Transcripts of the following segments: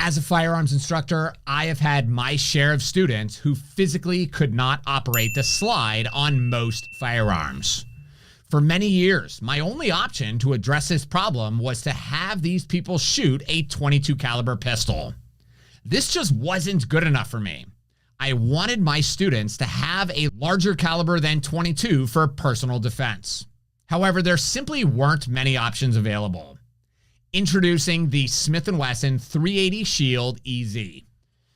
As a firearms instructor, I have had my share of students who physically could not operate the slide on most firearms. For many years, my only option to address this problem was to have these people shoot a .22 caliber pistol. This just wasn't good enough for me. I wanted my students to have a larger caliber than .22 for personal defense. However, there simply weren't many options available. Introducing the Smith and Wesson 380 Shield EZ.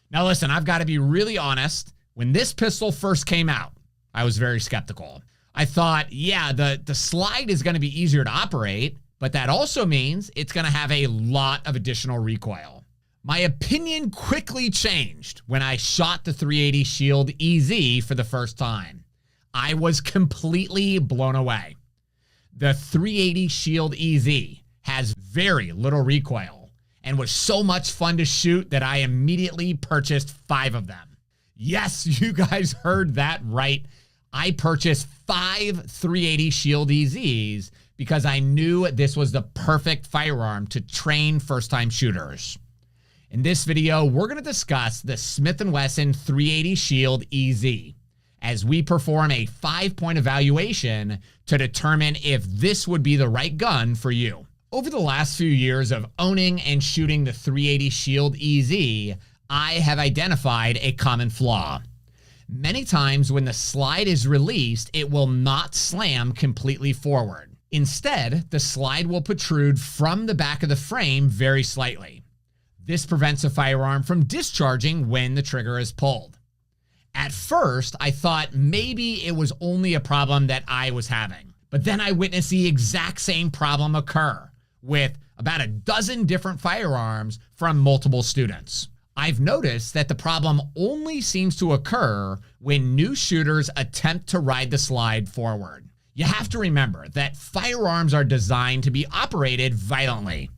Now listen, I've got to be really honest. When this pistol first came out, I was very skeptical. I thought, yeah, the slide is going to be easier to operate, but that also means it's going to have a lot of additional recoil. My opinion quickly changed when I shot the 380 Shield EZ for the first time. I was completely blown away. The 380 Shield EZ has very little recoil and was so much fun to shoot that I immediately purchased 5 of them. Yes, you guys heard that right. I purchased 5 380 Shield EZs because I knew this was the perfect firearm to train first-time shooters. In this video, we're going to discuss the Smith and Wesson 380 Shield EZ as we perform a 5-point evaluation to determine if this would be the right gun for you. Over the last few years of owning and shooting the 380 Shield EZ, I have identified a common flaw. Many times when the slide is released, it will not slam completely forward. Instead, the slide will protrude from the back of the frame very slightly. This prevents a firearm from discharging when the trigger is pulled. At first, I thought maybe it was only a problem that I was having, but then I witnessed the exact same problem occur with about a dozen different firearms from multiple students. I've noticed that the problem only seems to occur when new shooters attempt to ride the slide forward. You have to remember that firearms are designed to be operated violently.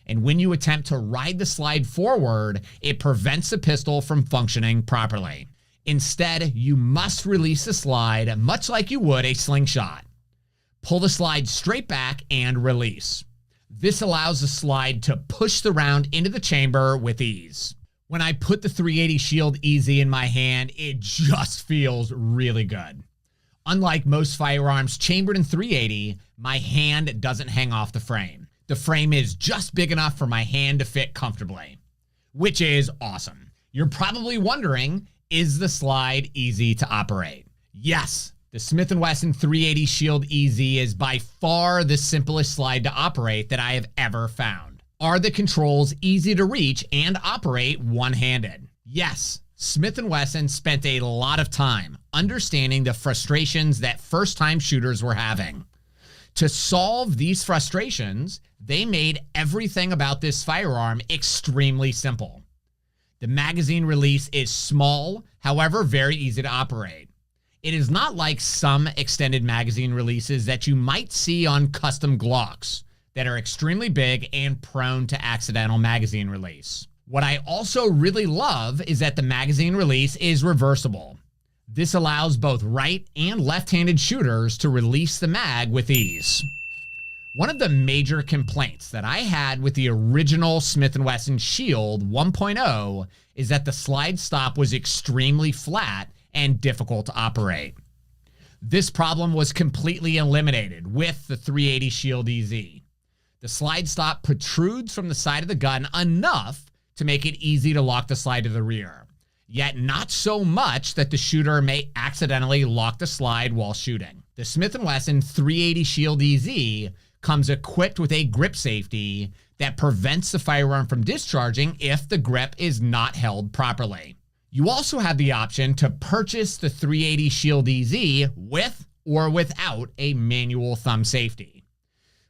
And when you attempt to ride the slide forward, it prevents the pistol from functioning properly. Instead, you must release the slide much like you would a slingshot. Pull the slide straight back and release. This allows the slide to push the round into the chamber with ease. When I put the 380 Shield EZ in my hand, it just feels really good. Unlike most firearms chambered in 380, my hand doesn't hang off the frame. The frame is just big enough for my hand to fit comfortably, which is awesome. You're probably wondering, is the slide easy to operate? Yes. The Smith and Wesson 380 Shield EZ is by far the simplest slide to operate that I have ever found. Are the controls easy to reach and operate one-handed? Yes, Smith and Wesson spent a lot of time understanding the frustrations that first-time shooters were having. To solve these frustrations, they made everything about this firearm extremely simple. The magazine release is small, however very easy to operate. It is not like some extended magazine releases that you might see on custom Glocks that are extremely big and prone to accidental magazine release. What I also really love is that the magazine release is reversible. This allows both right and left-handed shooters to release the mag with ease. One of the major complaints that I had with the original Smith and Wesson Shield 1.0 is that the slide stop was extremely flat and difficult to operate. This problem was completely eliminated with the 380 Shield EZ. The slide stop protrudes from the side of the gun enough to make it easy to lock the slide to the rear, yet not so much that the shooter may accidentally lock the slide while shooting. The Smith & Wesson 380 Shield EZ comes equipped with a grip safety that prevents the firearm from discharging if the grip is not held properly. You also have the option to purchase the 380 Shield EZ with or without a manual thumb safety.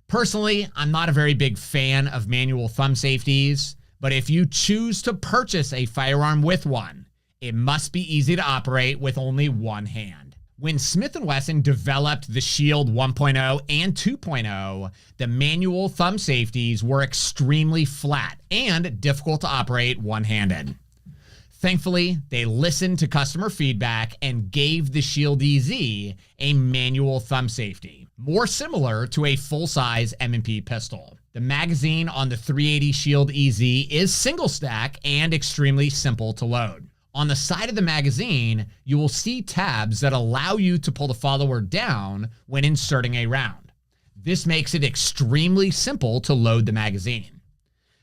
Personally, I'm not a very big fan of manual thumb safeties, but if you choose to purchase a firearm with one, it must be easy to operate with only one hand. When Smith & Wesson developed the Shield 1.0 and 2.0, the manual thumb safeties were extremely flat and difficult to operate one-handed. Thankfully, they listened to customer feedback and gave the Shield EZ a manual thumb safety, more similar to a full-size M&P pistol. The magazine on the 380 Shield EZ is single stack and extremely simple to load. On the side of the magazine, you will see tabs that allow you to pull the follower down when inserting a round. This makes it extremely simple to load the magazine.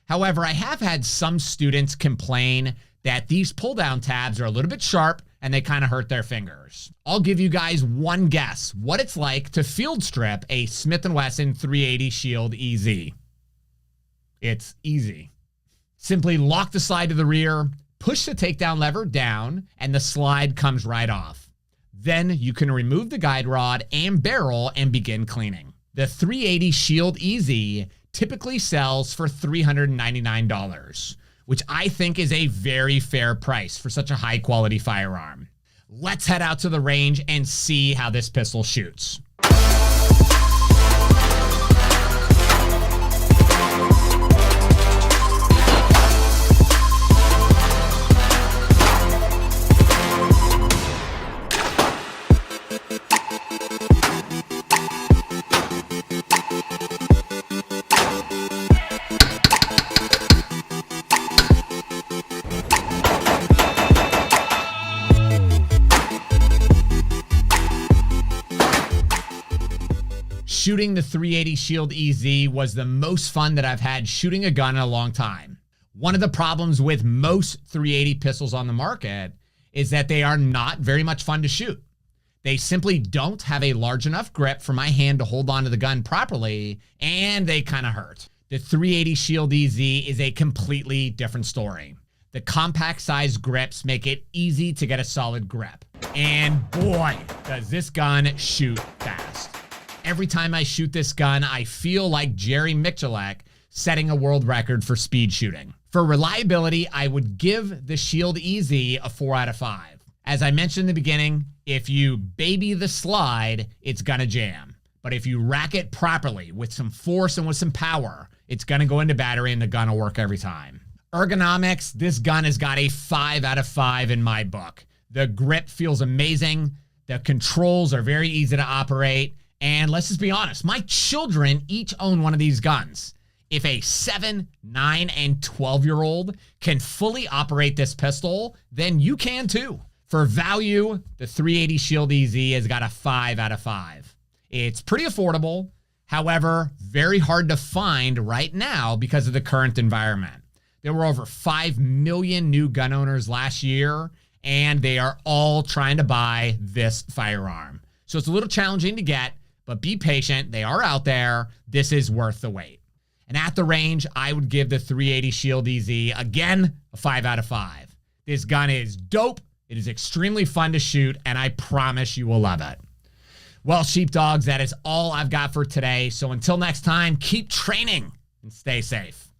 However, I have had some students complain that these pull-down tabs are a little bit sharp and they kind of hurt their fingers. I'll give you guys one guess what it's like to field strip a Smith and Wesson 380 Shield EZ. It's easy. Simply lock the slide to the rear, push the takedown lever down, and the slide comes right off. Then you can remove the guide rod and barrel and begin cleaning. The 380 Shield EZ typically sells for $399, which I think is a very fair price for such a high quality firearm. Let's head out to the range and see how this pistol shoots. Shooting the 380 Shield EZ was the most fun that I've had shooting a gun in a long time. One of the problems with most 380 pistols on the market is that they are not very much fun to shoot. They simply don't have a large enough grip for my hand to hold onto the gun properly, and they kind of hurt. The 380 Shield EZ is a completely different story. The compact size grips make it easy to get a solid grip. And boy, does this gun shoot fast. Every time I shoot this gun, I feel like Jerry Michalek setting a world record for speed shooting. For reliability, I would give the Shield EZ a 4 out of 5. As I mentioned in the beginning, if you baby the slide, it's gonna jam. But if you rack it properly with some force and with some power, it's gonna go into battery and the gun will work every time. Ergonomics, this gun has got a 5 out of 5 in my book. The grip feels amazing. The controls are very easy to operate. And let's just be honest, my children each own one of these guns. If a 7, 9, and 12-year-old can fully operate this pistol, then you can too. For value, the 380 Shield EZ has got a 5 out of 5. It's pretty affordable, however, very hard to find right now because of the current environment. There were over 5 million new gun owners last year, and they are all trying to buy this firearm. So it's a little challenging to get, but be patient. They are out there. This is worth the wait. And at the range, I would give the 380 Shield EZ, again, a 5 out of 5. This gun is dope. It is extremely fun to shoot, and I promise you will love it. Well, sheepdogs, that is all I've got for today. So until next time, keep training and stay safe.